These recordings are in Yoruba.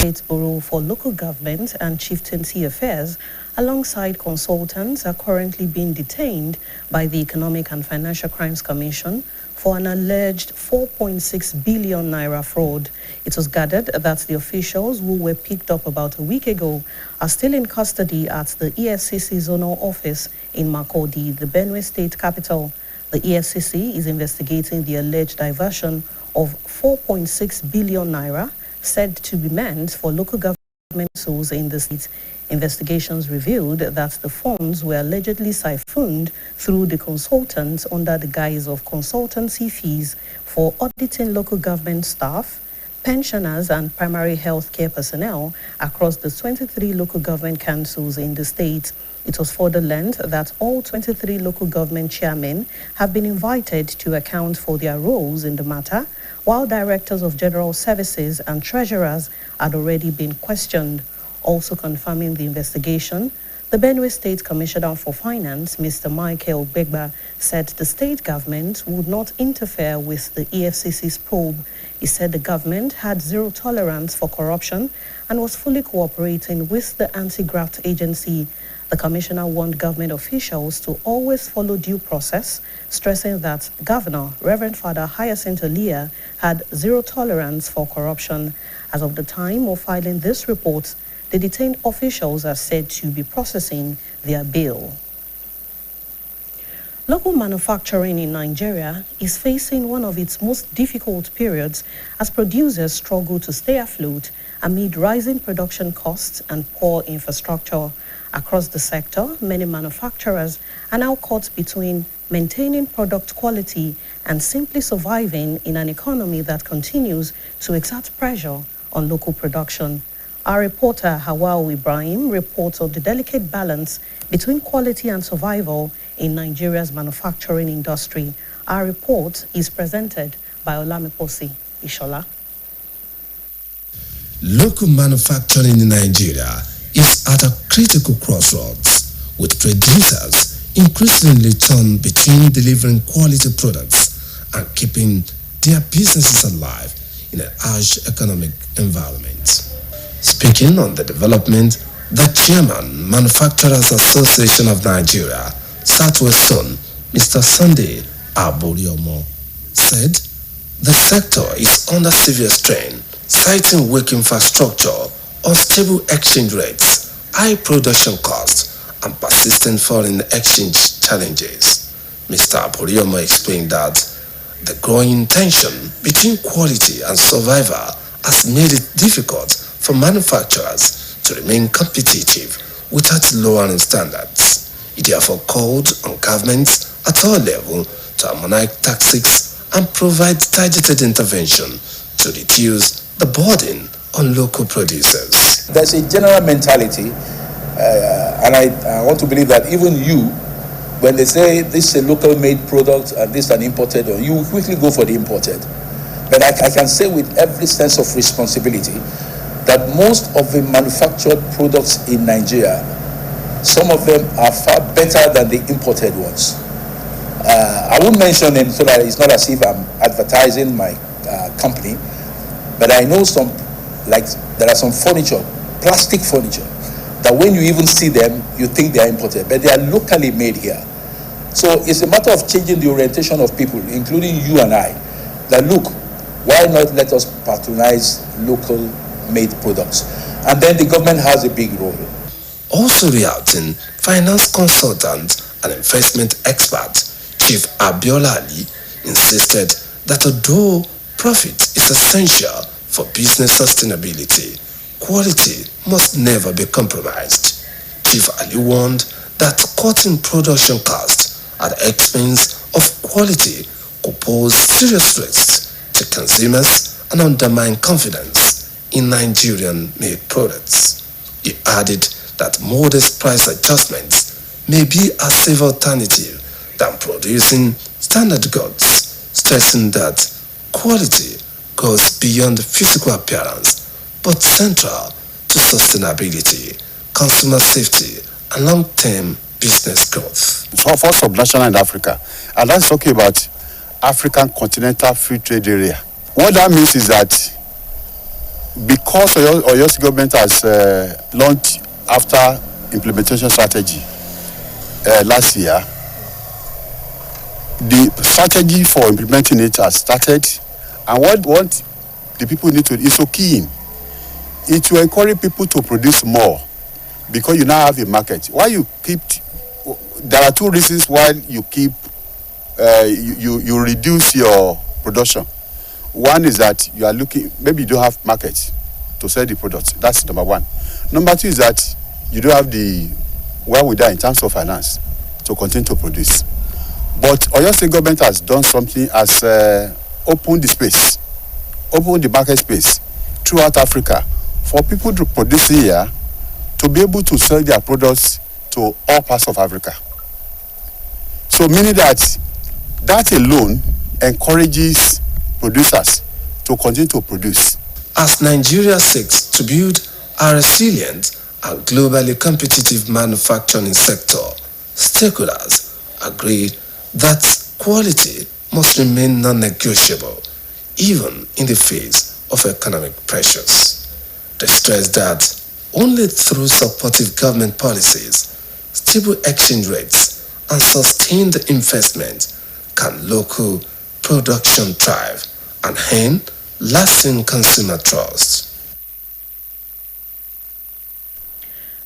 State Bureau for Local Government and Chieftaincy Affairs, alongside consultants, are currently being detained by the Economic and Financial Crimes Commission for an alleged 4.6 billion naira fraud. It was gathered that the officials who were picked up about a week ago are still in custody at the EFCC zonal office in Makurdi, the Benue State capital. The EFCC is investigating the alleged diversion of 4.6 billion naira said to be meant for local government tools in the state. Investigations revealed that the funds were allegedly siphoned through the consultants under the guise of consultancy fees for auditing local government staff, pensioners and primary health care personnel across the 23 local government councils in the state. It was further learned that all 23 local government chairmen have been invited to account for their roles in the matter, while directors of general services and treasurers had already been questioned. Also confirming the investigation, the Benue State Commissioner for Finance, Mr. Michael Begba, said the state government would not interfere with the EFCC's probe. He said the government had zero tolerance for corruption and was fully cooperating with the anti-graft agency. The commissioner warned government officials to always follow due process, stressing that Governor Reverend Father Hyacinth Elia had zero tolerance for corruption. As of the time of filing this report, the detained officials are said to be processing their bail. Local manufacturing in Nigeria is facing one of its most difficult periods as producers struggle to stay afloat amid rising production costs and poor infrastructure. Across the sector, many manufacturers are now caught between maintaining product quality and simply surviving in an economy that continues to exert pressure on local production. Our reporter Hawao Ibrahim reports on the delicate balance between quality and survival in Nigeria's manufacturing industry. Our report is presented by Olamiposi Ishola. Local manufacturing in Nigeria is at a critical crossroads, with producers increasingly torn between delivering quality products and keeping their businesses alive in a harsh economic environment. Speaking on the development, the chairman, Manufacturers Association of Nigeria, Southwest Zone, Mr. Sunday Aboriomo, said the sector is under severe strain, citing weak infrastructure, unstable exchange rates, high production costs, and persistent foreign exchange challenges. Mr. Aboriomo explained that the growing tension between quality and survival has made it difficult for manufacturers to remain competitive without lowering standards. He therefore called on governments at all levels to harmonize tactics and provide targeted intervention to reduce the burden on local producers. There's a general mentality, and I want to believe that even you, when they say this is a local made product and this is an imported, you will quickly go for the imported. But I can say with every sense of responsibility that most of the manufactured products in Nigeria, some of them are far better than the imported ones. I won't mention them so that it's not as if I'm advertising my company, but I know there are some furniture, plastic furniture, that when you even see them, you think they are imported, but they are locally made here. So it's a matter of changing the orientation of people, including you and I, that look, why not let us patronize local made products? And then the government has a big role. Also reacting, finance consultant and investment expert Chief Abiola Ali insisted that although profit is essential for business sustainability, quality must never be compromised. Chief Ali warned that cutting production costs at the expense of quality could pose serious risks to consumers and undermine confidence in Nigerian-made products. He added that modest price adjustments may be a safe alternative than producing standard goods, stressing that quality goes beyond physical appearance but central to sustainability, consumer safety, and long-term business growth. For sub-national in Africa, and that's talking about African Continental Free Trade Area. What that means is that because Oyo State government has launched after implementation strategy last year, the strategy for implementing it has started, and what the people need to is so keen. It will encourage people to produce more because you now have a market. Why you keep? There are two reasons why you keep you reduce your production. One is that you are looking, maybe you don't have market to sell the product. That's number one. Number two is that you don't have the wherewithal in terms of finance to continue to produce. But Oyo State government has done something, has opened the space, opened the market space throughout Africa for people to produce here to be able to sell their products to all parts of Africa. So meaning that alone encourages producers to continue to produce. As Nigeria seeks to build a resilient and globally competitive manufacturing sector, stakeholders agree that quality must remain non-negotiable even in the face of economic pressures. They stress that only through supportive government policies, stable exchange rates, and sustained investment can local production thrive and earn lasting consumer trust.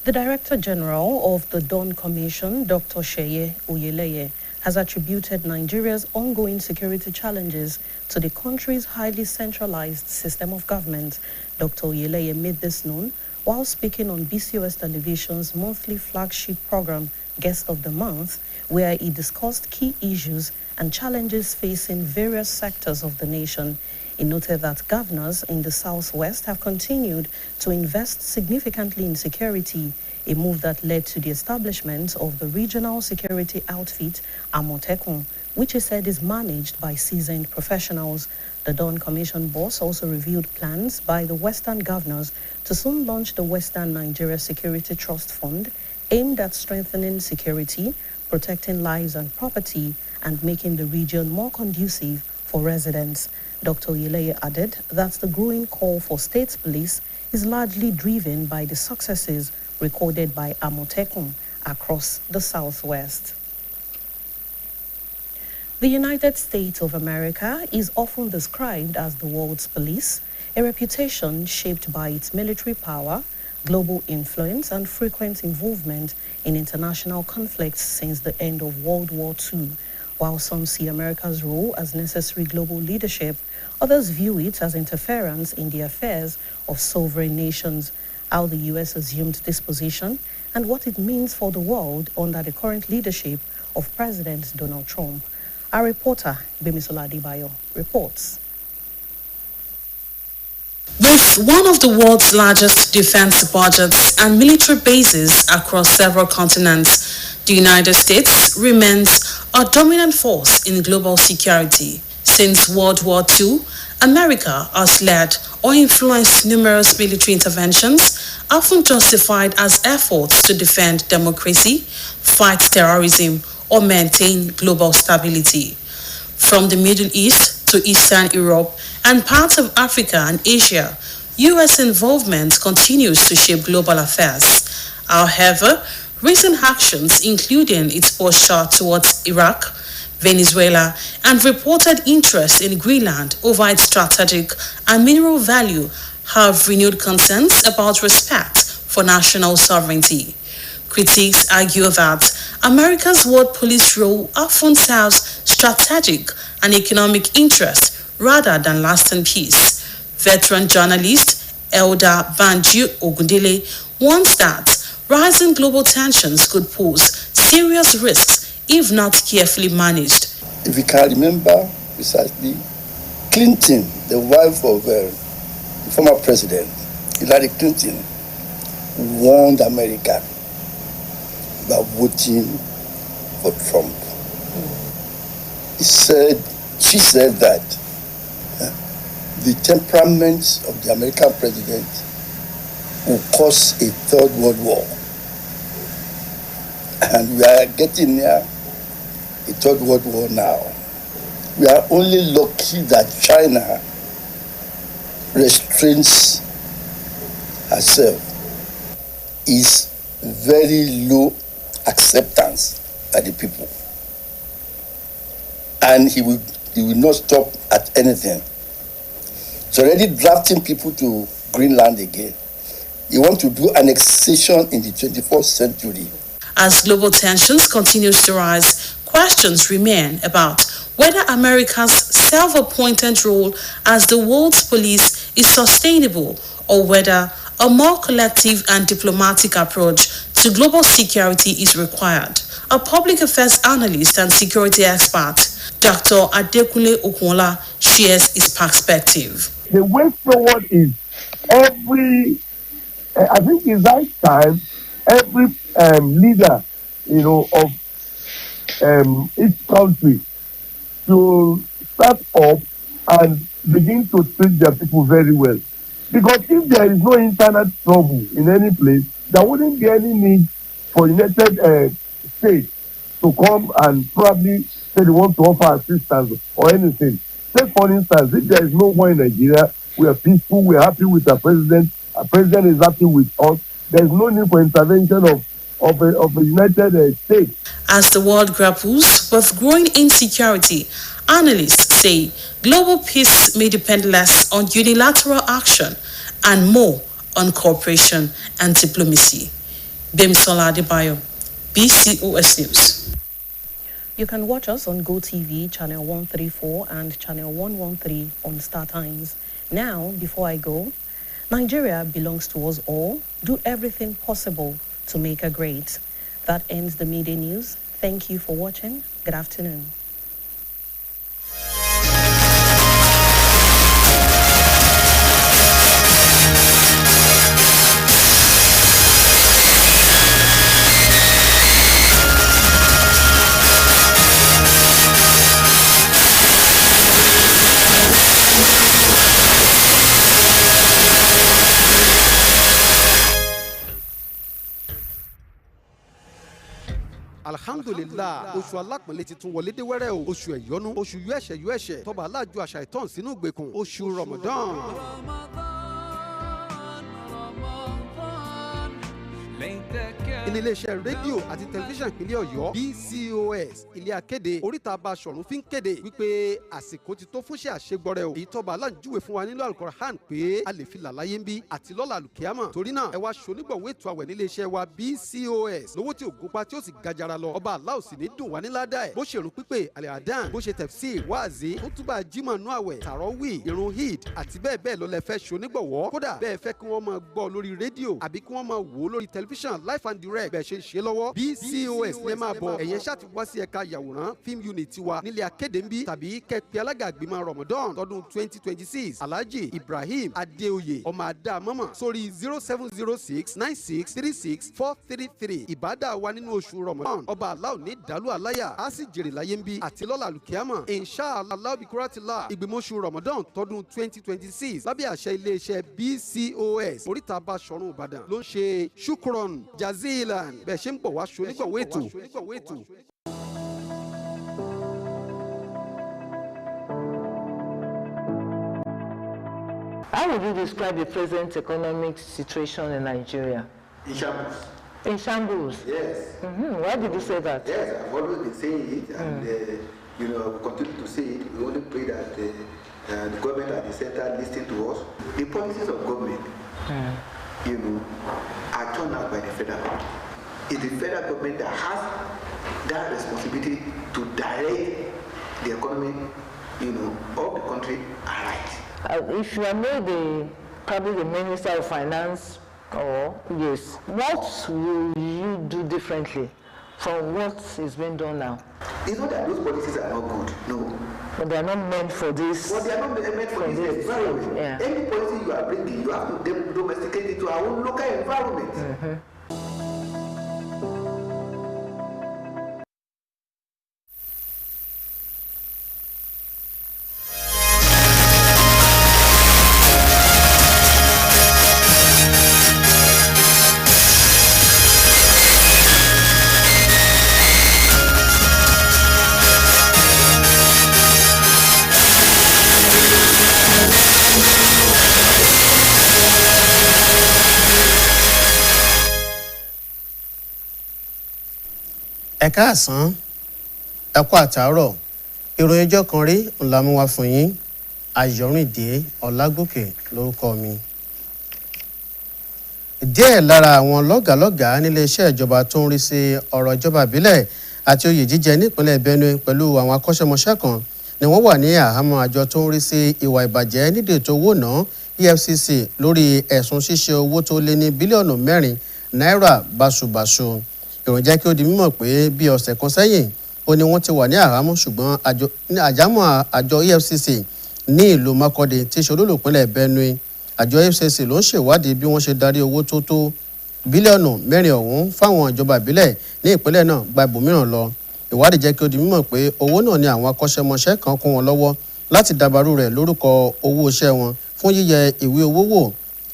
The Director General of the Dawn Commission, Dr. Iroyin Ojokanri, has attributed Nigeria's ongoing security challenges to the country's highly centralized system of government. Dr. Ojokanri made this known while speaking on BCOS Television's monthly flagship program, Guest of the Month, where he discussed key issues and challenges facing various sectors of the nation. He noted that governors in the Southwest have continued to invest significantly in security, a move that led to the establishment of the regional security outfit, Amotekun, which he said is managed by seasoned professionals. The Dawn Commission boss also revealed plans by the Western governors to soon launch the Western Nigeria Security Trust Fund, aimed at strengthening security, protecting lives and property, and making the region more conducive for residents. Dr. Ojokanri added that the growing call for state police is largely driven by the successes recorded by Amotekun across the Southwest. The United States of America is often described as the world's police, a reputation shaped by its military power, global influence, and frequent involvement in international conflicts since the end of World War II. While some see America's role as necessary global leadership, others view it as interference in the affairs of sovereign nations. How the U.S. assumed this position and what it means for the world under the current leadership of President Donald Trump. Our reporter, Bemisola Adebayo, reports. With one of the world's largest defense budgets and military bases across several continents, the United States remains a dominant force in global security. Since World War II, America has led or influenced numerous military interventions, often justified as efforts to defend democracy, fight terrorism, or maintain global stability. From the Middle East to Eastern Europe and parts of Africa and Asia, U.S. involvement continues to shape global affairs. However, recent actions, including its posture towards Iraq, Venezuela, and reported interest in Greenland over its strategic and mineral value, have renewed concerns about respect for national sovereignty. Critics argue that America's world police role often serves strategic and economic interests rather than lasting peace. Veteran journalist Elder Banji Ogundele warns that rising global tensions could pose serious risks if not carefully managed. If you can remember precisely, Clinton, the wife of the former president, Hillary Clinton, warned America about voting for Trump. She said that the temperament of the American president will cause a third world war. And we are getting near a third world war now. We are only lucky that China restrains herself is very low acceptance by the people. And he will not stop at anything. He's already drafting people to Greenland again. He wants to do annexation in the 21st century. As global tensions continue to rise, questions remain about whether America's self-appointed role as the world's police is sustainable, or whether a more collective and diplomatic approach to global security is required. A public affairs analyst and security expert, Dr. Adekunle Okunla, shares his perspective. The way forward is I think it's high time every leader, of each country to start up and begin to treat their people very well. Because if there is no internet trouble in any place, there wouldn't be any need for United States to come and probably say they want to offer assistance or anything. Take for instance, if there is no war in Nigeria, we are peaceful, we are happy with our president is happy with us, there is no need for intervention of a United States. As the world grapples with growing insecurity, analysts say global peace may depend less on unilateral action and more on cooperation and diplomacy. Bemisola Adebayo, BCOS News. You can watch us on GoTV, channel 134 and channel 113 on Star Times. Now, before I go, Nigeria belongs to us all. Do everything possible to make her great. That ends the midday news. Thank you for watching. Good afternoon. alhamdulillah oṣù alápọ̀nlé ti tún wọlé dé wẹ́rẹ́ o oṣù ẹ̀yọ́nú oṣù yú ẹ̀ṣẹ̀ tọ́ba aláàjọ àṣà ìtàn sínú ìgbèkùn oṣù Ramadan. ilé iléeṣẹ́ rédíò àti tẹlifíṣàn ìpínlẹ̀ Ọ̀yọ́ BCOS ilé akéde oríta Basọ̀run fi ń kéde wípé àsìkò ti tó fúnṣẹ́ àṣegbọrẹ o èyí tọ́ba aláǹjúwe fún wa nínú Al-Qur'an pé a lè fi làlàyé ń bí àti lọ́la àlùkìyámà torí náà ẹ wá ṣonígbọ̀wé ètò àwẹ̀ nílé iṣẹ́ wa BCOS lówó tí ò gúnpá tí ó sì gajara lọ ọba aláò sì ní dùn wá ní ládàá ẹ̀ bó ṣe rún pípé àlẹ́ àdán bó ṣe tafsir wáàzí ó túbà jímọ̀ nú àwẹ̀ tàrọ́wì irun hid àti bẹ́ẹ̀ bẹ́ẹ̀ lọ lẹ fẹ́ ṣonígbọ̀wọ́ kódà bẹ́ẹ̀ fẹ́ kí wọ́n máa gbọ́ lórí rédíò àbí kí wọ́n máa wò ó lórí tẹlifíṣàn live and direct bẹ́ẹ̀ ṣe ń ṣe lọ́wọ́ BCOS lè máa bọ̀ ẹ̀yẹn ṣáà ti wá sí ẹ̀ka yàwòrán film unit wa nílé akéde ń bí tàbí kẹ́pẹ́ alága àgbìmọ̀ Ramadan tọdún 2026 Alhaji Ibrahim Adeoye ọmọ àdá mọ́mọ́ sórí 07069636433 ìbádà wa nínú oṣù Ramadan ọba aláò ní dàlú aláyà á sì jèrè láyé ń bí àti lọ́la lùkìámọ̀ inshallah bikuratila ìgbìmọ̀ oṣù Ramadan tọdún 2026 lábẹ́ àṣẹ iléeṣẹ́ BCOS oríta Basọ̀run Ìbàdàn ló ń ṣe shukron jazilan bẹ́ẹ̀ ṣe ń bọ̀ wá ṣonígbọ̀wé ètò. How would you describe the present economic situation in Nigeria? In shambles. In shambles? Yes. Why did you say that? Yes, I've always been saying it, and we continue to say it. We only pray that the government and the center listen to us. The policies of government, are turned out by the federal government. It's the federal government that has that responsibility to direct the economy, of the country aright. If you are made probably the Minister of Finance, what will you do differently from what is being done now? It's not that those policies are not good, no. But they are not meant for this. But they are not meant for this environment. Yeah. Any policy you are bringing, you have to domesticate it to our own local environment. ẹ káàsán ẹ kú àtàárọ̀ ìròyìn ọjọ́ kan rí ńlá mú wá fún yín Ayọ̀rìndé Ọlágòkè lórúkọ mi. díẹ̀ lára àwọn lọ́gàálọ́gàá nílé iṣẹ́ ìjọba tó ń rí sí ọ̀rọ̀ ìjọba ìbílẹ̀ àti oyè jíjẹ nípínlẹ̀ Benue pẹ̀lú àwọn akọ́ṣẹ́mọṣẹ́ kan ni wọ́n wà ní àhámọ́ àjọ tó ń rí sí ìwà ìbàjẹ́ nídìí ètò owó náà EFCC lórí ẹ̀sùn ṣíṣe owó tó lé ní bílíọ̀nù 4 náírà báṣubàṣu. ìròyìn jẹ́ kí ó di mímọ̀ pé bí ọ̀sẹ̀ kan sẹ́yìn ó ní wọ́n ti wà ní àhámọ́ ṣùgbọ́n àjọ EFCC ní ìlú Makurdi tí ṣe olólùpínlẹ̀ Benue. àjọ EFCC ló ń ṣèwádìí bí wọ́n ṣe darí owó tó tó bílíọ̀nù 4 ọ̀hún fáwọn ìjọba ìbílẹ̀ ní ìpínlẹ̀ náà gba ibòmíràn lọ. ìwádìí jẹ́ kí ó di mímọ̀ pé owó náà ni àwọn akọ́ṣẹ́mọṣẹ́ kan kún wọn lọ́wọ́ láti dàbàrú rẹ̀ lórúkọ owó iṣẹ́ wọn fún yíyẹ ìwé owó wò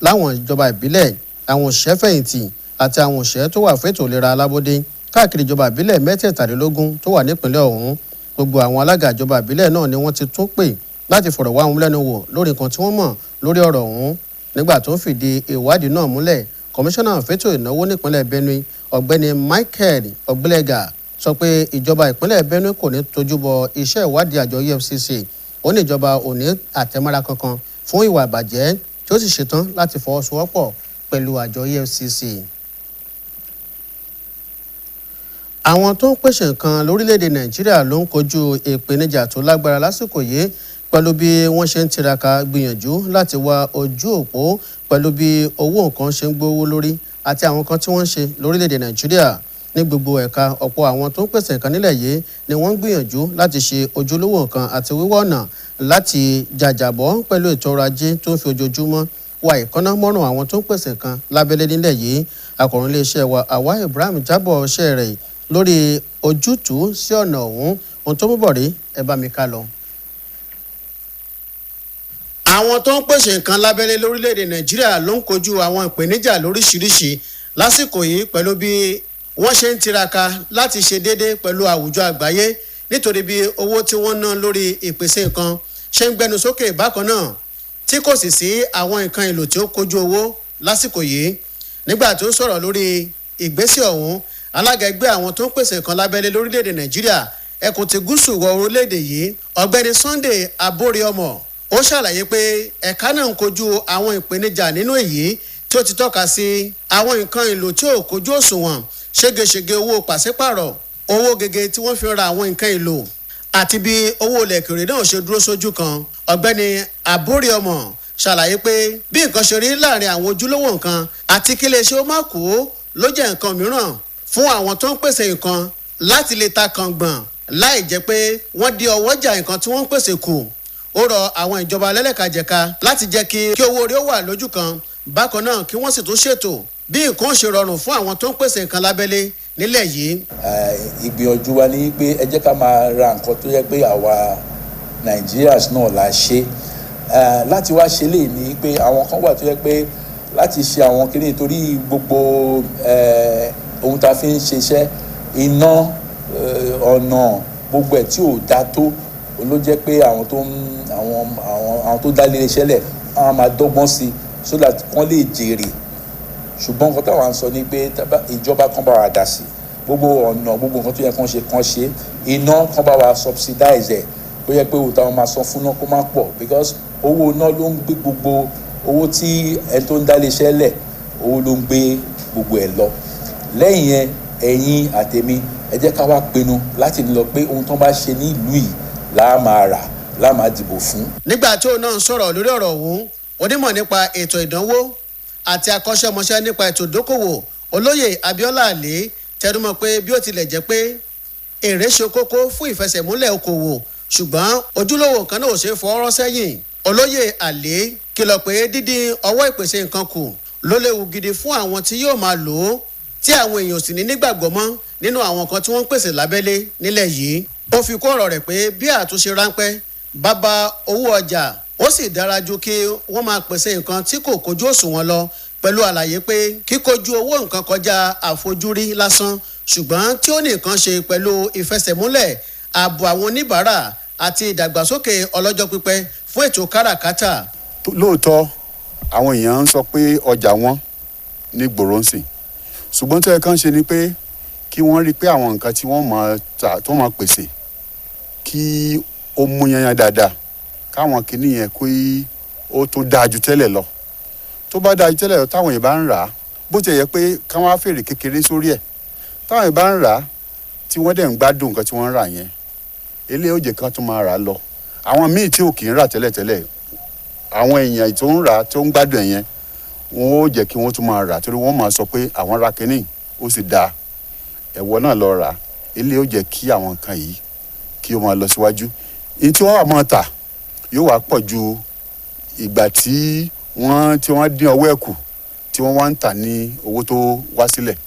láwọn ìjọba ìbílẹ̀, àwọn òṣìṣẹ́ fẹ̀yìntì àti àwọn òṣìṣẹ́ tó wà fún ètò ìlera alábọ́dé káàkiri ìjọba ìbílẹ̀ 17 tó wà nípìnlẹ̀ ọ̀hún. gbogbo àwọn alága ìjọba ìbílẹ̀ náà ni wọ́n ti tún pè láti fọ̀rọ̀ wá wọn lẹ́nu wò lórí nǹkan tí wọ́n mọ̀ lórí ọ̀rọ̀ ọ̀hún. nígbà tó ń fìdí ìwádìí náà múlẹ̀, kọmíṣánná fẹ́tò ìnáwó nípínlẹ̀ Benue ọ̀gbẹ́ni Michael Ogbelega sọ pé ìjọba ìpínlẹ̀ Benue kò ní tójú bọ iṣẹ́ ìwádìí àjọ EFCC. ó ní ìjọba ò ní àtẹ̀mọ́ra kankan fún ìwà ìbàjẹ́ tí ó sì ṣetán láti fọwọ́sowọ́pọ̀ pẹ̀lú àjọ EFCC. àwọn tó ń pèsè nǹkan lórílẹ̀‐èdè Nàìjíríà ló ń kojú ìpèníjà tó lágbára lásìkò yìí pẹ̀lú bí wọ́n ṣe ń tiraka gbìyànjú láti wá ojú òpó pẹ̀lú bí owó nǹkan ṣe ń gbówó lórí àti àwọn kan tí wọ́n ń ṣe lórílẹ̀‐èdè Nàìjíríà. ní gbogbo ẹ̀ka ọ̀pọ̀ àwọn tó ń pèsè nǹkan nílẹ̀ yìí ni wọ́n ń gbìyànjú láti ṣe ojúlówó nǹkan àti wíwá ọ̀nà láti jàjàbọ́ pẹ̀lú ètò ọrọ̀ ajé tó ń fi ojoojúmọ́ wa ìkọ́ná mọ́rùn àwọn tó ń pèsè nǹkan lábẹ́lé nílẹ̀ yìí. akọ̀ròyìn iléeṣẹ́ wa Àwa Ibrahim jábọ̀ iṣẹ́ rẹ̀ lórí ojútùú sí ọ̀nà ọ̀hún. ohun tó mú bọ̀ rí ẹ bá mi ká lọ. àwọn tó ń pèsè nǹkan lábẹ́lé lórílẹ̀‐èdè Nàìjíríà ló ń kojú àwọn ìpèníjà lóríṣiríṣi lásìkò yìí pẹ̀lú bí wọ́n ṣe ń tiraka láti ṣe déédé pẹ̀lú àwùjọ àgbáyé nítorí bí owó tí wọ́n ná lórí ìpèsè nǹkan ṣe ń gbẹnu sókè bákan náà tí kò sì sí àwọn nǹkan èlò tí ó kojú owó lásìkò yìí. nígbà tó sọ̀rọ̀ lórí ìgbésẹ̀ ọ̀hún, alága ẹgbẹ́ àwọn tó ń pèsè nǹkan lábẹ́lé lórílẹ̀‐èdè Nàìjíríà ẹkùn ti gúúsù wọ orílẹ̀‐èdè yìí ọ̀gbẹ́ni Sunday Abóríọmọ ó ṣàlàyé pé ẹ̀ka náà ń kojú àwọn ìpèníjà nínú èyí tí ó ti tọ́ka sí àwọn nǹkan èlò tí ò kojú òṣùwọ̀n, ségesège owó pàṣípàrọ̀, owó gègé tí wọ́n fi ra àwọn nǹkan èlò àti bí owó ilẹ̀ òkèèrè náà ṣe dúró sójú kan. ọ̀gbẹ́ni Abóríọmọ ṣàlàyé pé bí nǹkan ṣe rí láàrin àwọn ojúlówó nǹkan àti kí iléeṣẹ́ ó má kú ló jẹ́ nǹkan mìíràn fún àwọn tó ń pèsè nǹkan láti lè ta kàngbọ̀n láì jẹ́ pé wọ́n di ọwọ́jà nǹkan tí wọ́n ń pèsè kù. ó rọ àwọn ìjọba lẹ́lẹ́kajẹ̀ka láti jẹ́ kí owó orí ó wà lójú kan, bákan náà kí wọ́n sì tún ṣètò bí nǹkan ṣe rọrùn fún àwọn tó ń pèsè nǹkan lábẹ́lé nílẹ̀ yìí. ìgbìyànjú wa ni pé ẹ jẹ́ ká máa ra nǹkan tó yẹ pé àwa Nigerians náà la ṣe láti wá ṣe lè ní pé àwọn kan wà tó yẹ pé láti ṣe àwọn kiri nítorí gbogbo ohun tá a fi ń ṣiṣẹ́ iná ọ̀nà gbogbo ẹ̀ tí ò dá tó ló jẹ́ pé àwọn tó dá ilé iṣẹ́ lẹ̀ àwọn máa dọ́gbọ́n sí so that wọ́n lè jèrè. ṣùgbọ́n nǹkan táwọn ń sọ ni pé ìjọba kan bá wa dá sí gbogbo ọ̀nà gbogbo nǹkan tó yẹ kán ṣe iná kan bá wa subsidize ẹ̀ ó yẹ pé òun táwọn máa san fún náà kó má pọ̀ because owó náà ló ń gbé gbogbo owó tí ẹni tó ń dá iléeṣẹ́ lẹ̀ owó ló ń gbé gbogbo ẹ̀ lọ. lẹ́yìn yẹn ẹ̀yin àtẹ̀mí ẹ jẹ́ ká wá pinnu láti lọ pé ohun tó bá ṣe ní ìlú yìí láà máa rà láà máa dìbò fún. nígbà tí òun náà ń sọ̀rọ̀ lórí ọ̀rọ̀ ọ̀hún, onímọ̀ nípa ètò ìdánwò àti akọ́ṣẹ́mọṣẹ́ nípa ètò ìdókòwò olóyè Abíọ́lá Àlè tẹnumọ́ pé bí ó tilẹ̀ jẹ́ pé èrè ṣe kókó fún ìfẹsẹ̀múlẹ̀ okòwò ṣùgbọ́n ojúlówó kan náà ò ṣe é fọwọ́rọ́ sẹ́yìn. olóyè Àlè kìlọ̀ pé dídín ọwọ́ ìpèsè nǹkan kù ló léwu gidi fún àwọn tí yóò máa lò ó tí àwọn èèyàn sì ní nígbàgbọ́ mọ́ nínú àwọn kan tí wọ́n ń pèsè lábẹ́lé nílẹ̀ yìí. ó fi kún ọ̀rọ̀ rẹ̀ pé bí àtúnṣe ráńpẹ́ bá bá owó ọjà ó sì dára ju kí wọ́n máa pèsè nǹkan tí kò kojú òṣùwọ̀n lọ, pẹ̀lú àlàyé pé kíkojú owó nǹkan kọjá àfojúrí lásán ṣùgbọ́n tí ó ní nǹkan ṣe pẹ̀lú ìfẹsẹ̀múlẹ̀ ààbò àwọn oníbàárà àti ìdàgbàsókè ọlọ́jọ́ pípẹ́ fún ètò káràkátà. lóòótọ́ àwọn èèyàn ń sọ pé ọjà wọn ní gbòòrò ń sìn, ṣùgbọ́n tó yẹ kán ṣe ni pé kí wọ́n rí i pé àwọn nǹkan tí wọ́n máa tà tó máa pèsè kí ó mú yanyan dáadáa káwọn kìíní yẹn kó ó tún dáa ju tẹ́lẹ̀ lọ tó bá dáa ju tẹ́lẹ̀ lọ táwọn yẹn bá ń rà á bó ti yẹ pé káwọn á fèrè kékeré sórí ẹ̀ táwọn yẹn bá ń rà á tí wọ́n dẹ̀ ń gbádùn nǹkan tí wọ́n ń rà yẹn eléyìí ó jẹ́ kán tún máa rà á lọ àwọn míì tí ò kì í rà tẹ́lẹ̀tẹ́lẹ̀ àwọn èèyàn tó ń rà tó ń gbádùn ẹ̀ yẹn wọn ó jẹ́ kí wọ́n tún máa rà torí wọ́n máa sọ pé àwọn ra kínní ó sì dáa ẹ̀wọ́ náà lọ rà eléyìí ó jẹ́ kí àwọn nǹkan yìí kí ó máa lọ síwájú èyí tí wọ́n wà máa tà yóò wá pọ̀ ju ìgbà tí wọ́n dín ọwọ́ ẹ̀ kù tí wọ́n wá ń tà ní owó tó wá sílẹ̀.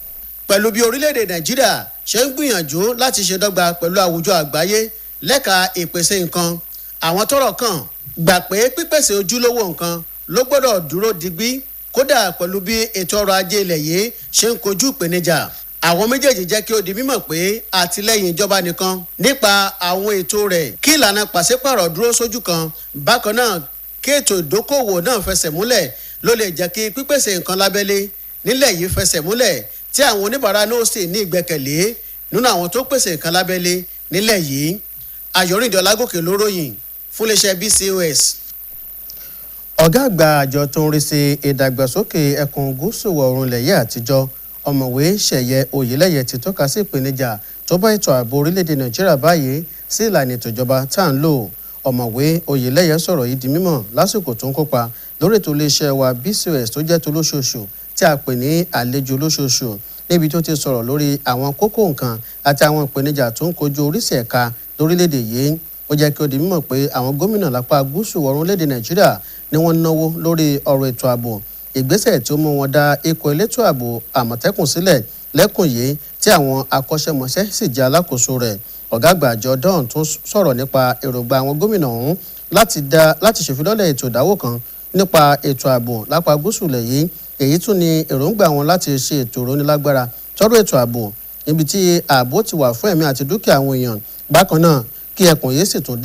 pẹ̀lú bí orílẹ̀-èdè nàìjíríà ṣe ń gbìyànjú láti ṣe dọ́gba pẹ̀lú àwùjọ àgbáyé lẹ́ka ìpèsè nǹkan àwọn tọ́rọ̀ kàn gbà pé pípèsè ojúlówó nǹkan ló gbọ́dọ̀ dúró digbí kódà pẹ̀lú bí ètò ọrọ̀ ajé ilẹ̀ yìí ṣe ń kojú ìpèníjà àwọn méjèèjì jẹ́ kí ó di mímọ̀ pé àtìlẹ́yìn ìjọba nìkan nípa àwọn ètò rẹ̀ kí ìlànà pàṣípàrọ̀ dúró sójú kan bákan náà kí ètò ìdókòwò náà fẹsẹ̀ múlẹ̀ ló lè jẹ́ kí pípèsè nǹkan lábẹ́lé nílẹ̀ yìí fẹsẹ̀ múlẹ̀ tí àwọn oníbàárà náà sì ní ìgbẹ́kẹ̀lé nínú àwọn tó pèsè nǹkan lábẹ́lé nílẹ̀ yìí Ayọ̀rìndé Ọlágòkè ló ròyìn fún iléeṣẹ́ BCOS. ọ̀gá àgbà àjọ tó ń rí sí ìdàgbàsókè ẹkùn gúúsù ọ̀run ilẹ̀ yìí àtijọ́ ọ̀mọ̀wé ṣẹ̀yẹ oyèlẹ́yẹ ti tọ́ka sí ìpèníjà tó bá ètò ààbò orílẹ̀-èdè nàìjíríà báyìí sí ìlànà ètò ìjọba tá à ń lò ọ̀mọ̀wé oyèlẹ́yẹ sọ̀rọ̀ yìí di mímọ̀ lásìkò tó ń kópa lórí ètò iléeṣẹ́ wa BCOS tó jẹ́ tolóṣooṣù tí a pè ní àlejò olóṣooṣù níbi tó ti sọ̀rọ̀ lórí àwọn kókó nǹkan àti àwọn ìpèníjà tó ń kojú oríṣi ẹ̀ka lórílẹ̀-èdè yìí ó jẹ́ kí ó di mímọ̀ pé àwọn gómìnà lápá gúúsù ọ̀run orílẹ̀-èdè nàìjíríà ni wọ́n náwó lórí ọ̀rọ̀ ètò ààbò ìgbésẹ̀ tí ó mú wọn dá ikọ̀ elétò ààbò àmọ̀tẹ́kùn sílẹ̀ lẹ́kùn yìí tí àwọn akọ́ṣẹ́mọṣẹ́ sì jẹ́ alákòóso rẹ̀ ọ̀gá àgbà àjọ don tó sọ̀rọ̀ nípa èròǹgbà àwọn gómìnà ọ̀hún láti ṣèfilọ́lẹ̀ ètò ìdáwó kan nípa ètò ààbò lápá gúúsù ilẹ̀ yìí èyí tún ni èròǹgbà wọn láti ṣe ètò ìrónilágbára tọ́rọ̀ ètò ààbò níbi tí ààbò ti wà fún ẹ̀mí àti dúkìá àwọn èèyàn bákan náà kí ẹkùn yìí sì tún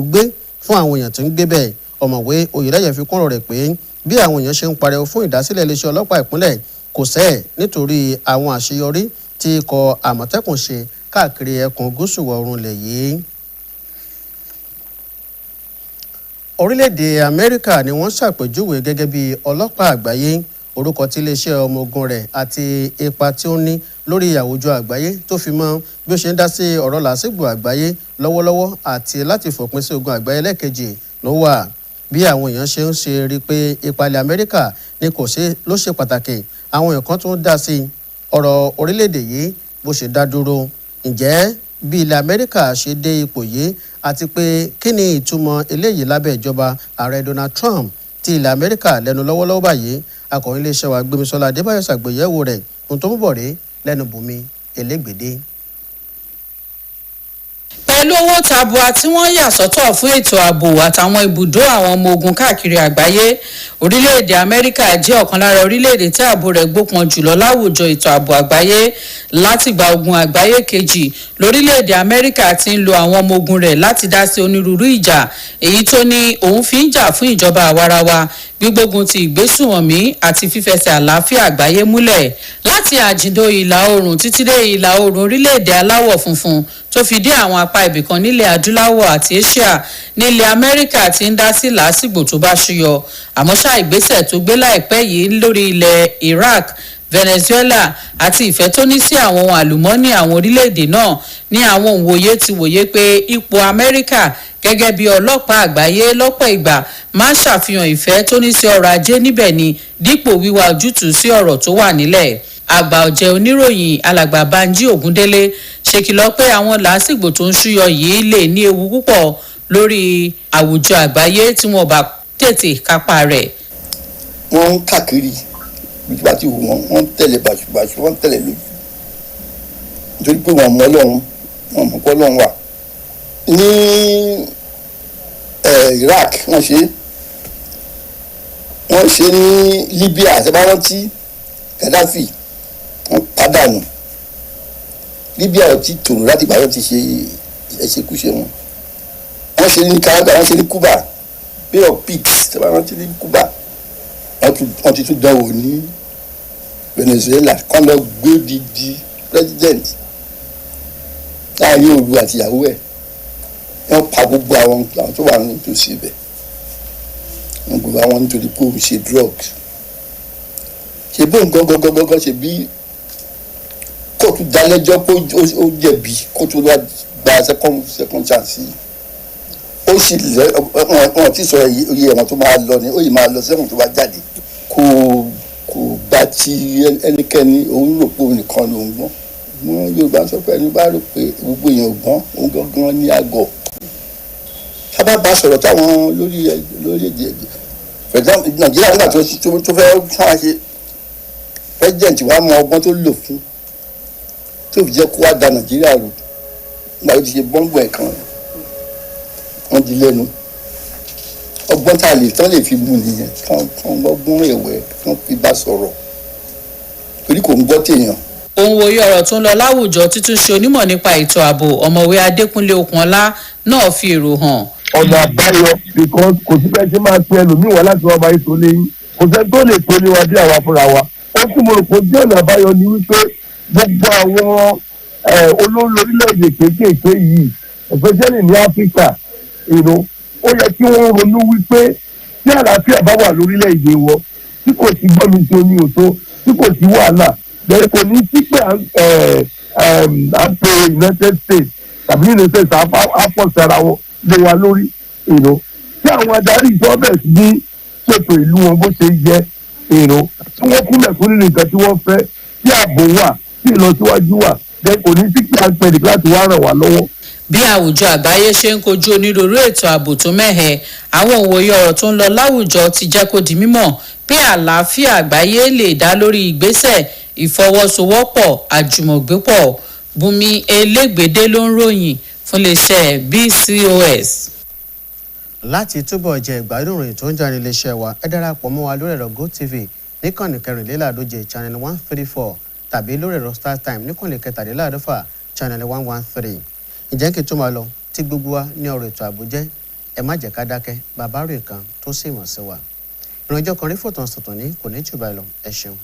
gbé fún àwọn èèyàn tó ń gbé bẹ́ẹ̀ ọ̀mọ̀wé oyèlẹ́yẹ fi kún ọ̀rọ̀ rẹ̀ pé bí àwọn èèyàn ṣe ń pariwo fún ìdásílẹ̀ iléeṣẹ́ ọlọ́pàá ìpínlẹ̀ kò sẹ́ẹ̀ nítorí àwọn àṣeyọrí tí ikọ̀ àmọ̀tẹ́kùn ṣe káàkiri ẹkùn gúúsù ọ̀run ilẹ̀ yìí. orílẹ̀-èdè amẹ́ríkà ni wọ́n ṣàpèjúwe gẹ́gẹ́ bí ọlọ́pàá àgbáyé orúkọ tí iléeṣẹ́ ọmọ ogun rẹ̀ àti ipa tí ó ní lórí àwùjọ àgbáyé tó fi mọ́ bí ó ṣe ń dá sí ọ̀rọ̀ làásìgbò àgbáyé lọ́wọ́lọ́wọ́ àti láti fòpin sí ogun àgbáyé lẹ́ẹ̀kejì ló wà bí àwọn èèyàn ṣe ń ṣe rí i pé ipa ilẹ̀ amẹ́ríkà ni kò ṣe ló ṣe pàtàkì àwọn èèyàn kan tó ń dá sí ọ̀rọ̀ orílẹ̀-èdè yìí bó ṣe dá dúró ǹjẹ́ bí ilẹ̀ amẹ́ríkà ṣe dé ipò yìí àti pé kí ni ìtumọ̀ eléyìí lábẹ́ ìjọba ààrẹ Donald Trump ti ilẹ̀ amẹ́ríkà lẹ́nu lọ́wọ́lọ́wọ́ báyìí akọ̀wé iléeṣẹ́ wa Gbémisọ́lá Adébáyọ̀ ṣàgbéyẹ̀wò rẹ̀ ohun tó ń bọ̀ rí lẹ́nu Bùnmi Elégbèdé. pẹ̀lú owó tabua tí wọ́n yà sọ́tọ̀ fún ètò ààbò àtàwọn ibùdó àwọn ọmọ ogun káàkiri àgbáyé orílẹ̀-èdè amẹ́ríkà jẹ́ ọ̀kan lára orílẹ̀-èdè tí ààbò rẹ̀ gbópọn jùlọ láwùjọ ètò ààbò àgbáyé látìgbà ogun àgbáyé kejì lórílẹ̀-èdè amẹ́ríkà ti ń lo àwọn ọmọ ogun rẹ̀ láti dá sí onírúurú ìjà èyí tó ní òun fi ń jà fún ìjọba àwarawa gbígbógun ti ìgbésùnmọ̀mí àti fífẹsẹ̀ àlàáfíà àgbáyé múlẹ̀ láti àjìndó ìlà oòrùn títí dé ìlà oòrùn orílẹ̀-èdè aláwọ̀ funfun tó fi dé àwọn apá ibìkan nílẹ̀ adúláwọ̀ àti Asia nílẹ̀ Amẹ́ríkà ti ń dá sí làásìgbò tó bá ṣúyọ àmọ́ ṣá ìgbésẹ̀ tó gbé láìpẹ́ yìí lórí ilẹ̀ Iraq Venezuela àti ìfẹ́ tó ní sí àwọn ohun àlùmọ́ọ́nì àwọn orílẹ̀-èdè náà ní àwọn òǹwòye ti wòye pé ipò Amẹ́ríkà gẹ́gẹ́ bí ọlọ́pàá àgbáyé lọ́pọ̀ ìgbà máa ń ṣàfihàn ìfẹ́ tó ní sí ọrọ̀ ajé níbẹ̀ ni dípò wíwá ojútùú sí ọ̀rọ̀ tó wà nílẹ̀ àgbà ọ̀jẹ̀ oníròyìn alàgbà Banji Ògúndélé ṣèkìlọ̀ pé àwọn làásìgbò tó ń ṣúyọ yìí lè ní ewu púpọ̀ lórí àwùjọ àgbáyé tí wọ́n bá tètè kápá rẹ̀. wọ́n ń káàkiri nígbà tí wọ́n tẹ̀lé bàṣubàṣu wọ́n tẹ̀lé lójú nítorí pé wọ́n mọ Ọlọ́run wọ́n mọ̀ pé Ọlọ́run wà. ní Iraq wọ́n ṣe ní Libya àtẹ́bárántí Gaddafi wọ́n pàdánù Libya ò ti tòrò láti bàyọ̀ ti ṣe ẹ̀ṣẹ̀kúṣe wọn. wọ́n ṣe ní Nicaragua wọ́n ṣe ní Cuba Bay of Pigs àtẹ́bárántí ní Cuba wọ́n ti tún dánwò ní Venezuela kọ́ lọ gbé dídí president láàrin òru àti ìyàwó ẹ̀ wọ́n pa gbogbo àwọn tó wà nítòsí ibẹ̀ wọ́n gbogbo àwọn nítorí pé òun ṣe drugs ṣe bóun gangan ṣe bí kóòtù dálẹ́jọ́ pé ó jẹ̀bi kóòtù wá gba second chance ó sì wọn ti sọ iye ẹ̀wọ̀n tó máa lọ ni ó yìí máa lọ sẹ́wọ̀n tó bá jáde kò bá ti ẹnikẹ́ni òun rò pé òun nìkan ló ń gbọ́n wọn Yorùbá sọ pé ẹni bá rò pé gbogbo èèyàn ò gbọ́n òun gangan ní àgọ́ sábà bá sọ̀rọ̀ táwọn lórí èdè Nàìjíríà nígbà tó fẹ́ sáà ṣe president wa mọ ọgbọ́n tó lò fún tó fi jẹ́ kó wá da Nàìjíríà rò nígbà tó ti ṣe bọ́ǹbù ẹ̀ kan wọ́n di lẹ́nu ọgbọ́n tá a lè tán lè fi mú nìyẹn kán gbọ́gbọ́n ẹ̀wẹ̀ kán fi bá sọ̀rọ̀ torí kò ń gbọ́ tèèyàn. Òun wòye ọ̀rọ̀ tó ń lọ láwùjọ títún ṣe onímọ̀ nípa ètò ààbò ọ̀mọ̀wé Adékúnlé Okunola náà fi èrò hàn. ọ̀nà àbáyọ because kò sí bẹ́ẹ̀ ṣe máa pe ẹlòmíì wá láti wá báyìí tó léyìn kò sẹ́ni tó lè tó níwá bí àwa fúnra wa ó sì mo rò pé jẹ́ ọ̀nà àbáyọ ni wípé gbogbo àwọn olórí orílẹ̀-èdè kéékèèké yìí especially ní Áfíríkà ó yẹ kí wọ́n ronú wípé tí àlàáfíà bá wà lórílẹ̀-èdè wọn tí kò sí gbọ́mi tí omi ò tó tí kò sí wàhálà bẹ́ẹ̀ kò ní sí pé à ń pe United States tàbí United States àpọ̀sára wọn lé wa lórí tí àwọn adarí ìjọba bẹ̀rẹ̀ sí ní ṣètò ìlú wọn bó ṣe yẹ tí wọ́n kúnlẹ̀ fún nínú nǹkan tí wọ́n fẹ́ tí ààbò wà tí ìlọsíwájú wà bẹ́ẹ̀ kò ní sí pé à ń pẹ̀lú láti wá ràn wá lọ́wọ́. Bí àwùjọ àgbáyé ṣe ń kojú onírúurú ètò ààbò tó mẹ́hẹ, àwọn òǹwòye ọ̀rọ̀ tó ń lọ láwùjọ ti jẹ́ kó di mímọ̀ pé àlàáfíà àgbáyé lè dá lórí ìgbésẹ̀ ìfọwọ́sowọ́pọ̀ àjùmọ̀gbépọ̀. Bùnmi Elégbèdé ló ń ròyìn fún iléeṣẹ́ BCOS. Láti túbọ̀ jẹ ìgbádùn ìròyìn tó ń jáde iléeṣẹ́ wa ẹ darapọ̀ mọ́ wa lórí ẹ̀rọ GoTV níkànnì 14 channel 134 tàbí lórí ẹ̀rọ StarTime níkànnì 17 channel 113. Ǹjẹ́ kí n tó máa lọ tí gbogbo wa ní ọ̀rọ̀ ètò ààbò jẹ́ ẹ má jẹ́ ká dákẹ́ bàbá rè kan tó sì mọ̀ sí wa. Ìrànjọ́ kan rí fòtàn sọ̀tàn ní kò ní jù báyìí lọ ẹ ṣeun.